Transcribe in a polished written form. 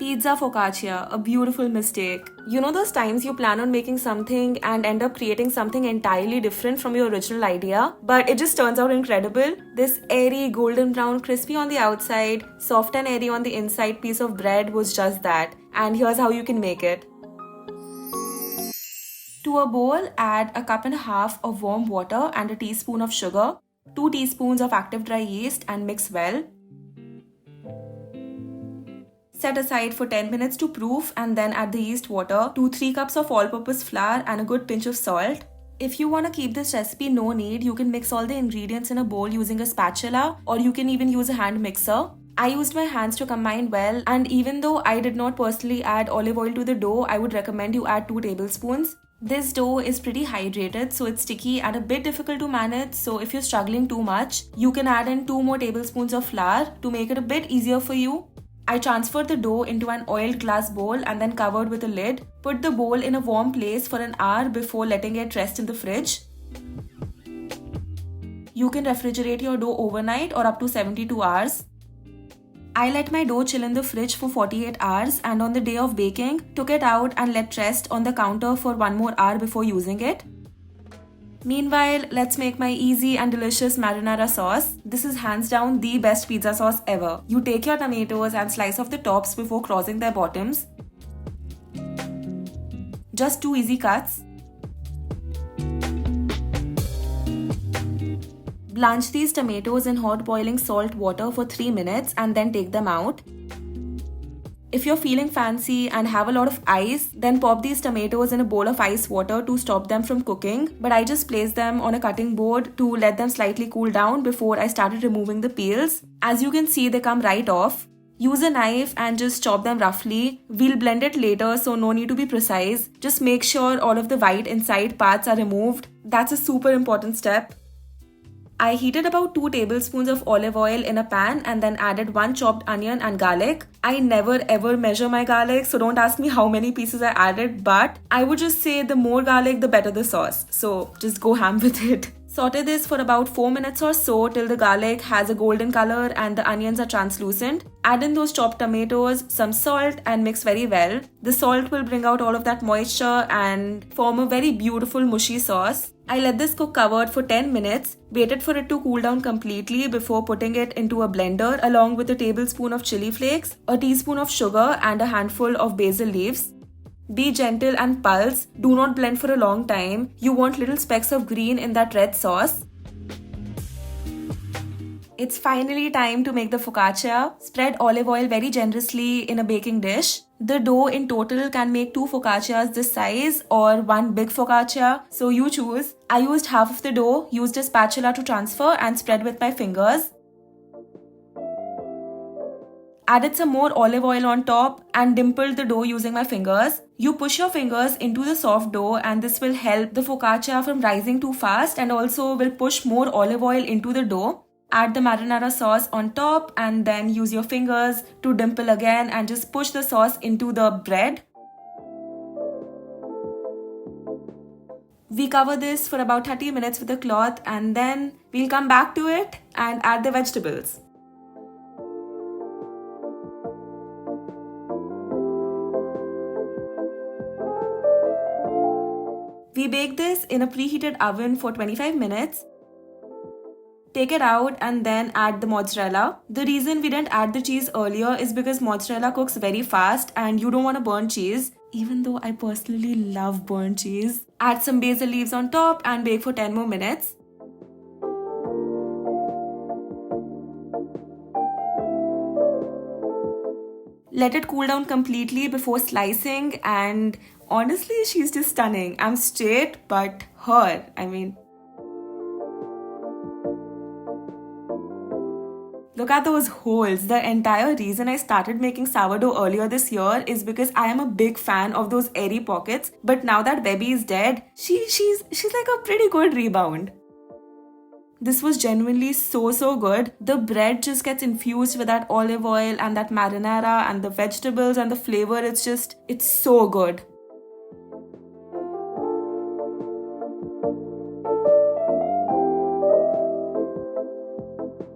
Pizza focaccia, a beautiful mistake. You know those times you plan on making something and end up creating something entirely different from your original idea, but it just turns out incredible? This airy, golden brown, crispy on the outside, soft and airy on the inside piece of bread was just that. And here's how you can make it. To a bowl, add a cup and a half of warm water and a teaspoon of sugar, 2 teaspoons of active dry yeast and mix well. Set aside for 10 minutes to proof and then add the yeast water, 2-3 cups of all-purpose flour and a good pinch of salt. If you want to keep this recipe no knead, you can mix all the ingredients in a bowl using a spatula, or you can even use a hand mixer. I used my hands to combine well, and even though I did not personally add olive oil to the dough, I would recommend you add 2 tablespoons. This dough is pretty hydrated, so it's sticky and a bit difficult to manage, so if you're struggling too much, you can add in 2 more tablespoons of flour to make it a bit easier for you. I transferred the dough into an oiled glass bowl and then covered with a lid. Put the bowl in a warm place for an hour before letting it rest in the fridge. You can refrigerate your dough overnight or up to 72 hours. I let my dough chill in the fridge for 48 hours and on the day of baking, took it out and let rest on the counter for 1 more hour before using it. Meanwhile, let's make my easy and delicious marinara sauce. This is hands down the best pizza sauce ever. You take your tomatoes and slice off the tops before crossing their bottoms. Just 2 easy cuts. Blanch these tomatoes in hot boiling salt water for 3 minutes and then take them out. If you're feeling fancy and have a lot of ice, then pop these tomatoes in a bowl of ice water to stop them from cooking. But I just placed them on a cutting board to let them slightly cool down before I started removing the peels. As you can see, they come right off. Use a knife and just chop them roughly. We'll blend it later, so no need to be precise. Just make sure all of the white inside parts are removed. That's a super important step. I heated about 2 tablespoons of olive oil in a pan and then added 1 chopped onion and garlic. I never ever measure my garlic, so don't ask me how many pieces I added, but I would just say the more garlic, the better the sauce. So just go ham with it. Saute this for about 4 minutes or so till the garlic has a golden color and the onions are translucent. Add in those chopped tomatoes, some salt and mix very well. The salt will bring out all of that moisture and form a very beautiful mushy sauce. I let this cook covered for 10 minutes, waited for it to cool down completely before putting it into a blender along with a tablespoon of chilli flakes, a teaspoon of sugar and a handful of basil leaves. Be gentle and pulse, do not blend for a long time. You want little specks of green in that red sauce. It's finally time to make the focaccia. Spread olive oil very generously in a baking dish. The dough in total can make 2 focaccias this size or 1 big focaccia, so you choose. I used half of the dough, used a spatula to transfer and spread with my fingers. Added some more olive oil on top and dimpled the dough using my fingers. You push your fingers into the soft dough and this will help the focaccia from rising too fast and also will push more olive oil into the dough. Add the marinara sauce on top and then use your fingers to dimple again and just push the sauce into the bread. We cover this for about 30 minutes with a cloth and then we'll come back to it and add the vegetables. We bake this in a preheated oven for 25 minutes. Take it out and then add the mozzarella. The reason we didn't add the cheese earlier is because mozzarella cooks very fast and you don't want to burn cheese, even though I personally love burnt cheese. Add some basil leaves on top and bake for 10 more minutes. Let it cool down completely before slicing and honestly, she's just stunning. I'm straight, but her, look at those holes. The entire reason I started making sourdough earlier this year is because I am a big fan of those airy pockets. But now that Baby is dead, she's like a pretty good rebound. This was genuinely so good. The bread just gets infused with that olive oil and that marinara and the vegetables and the flavor. It's so good.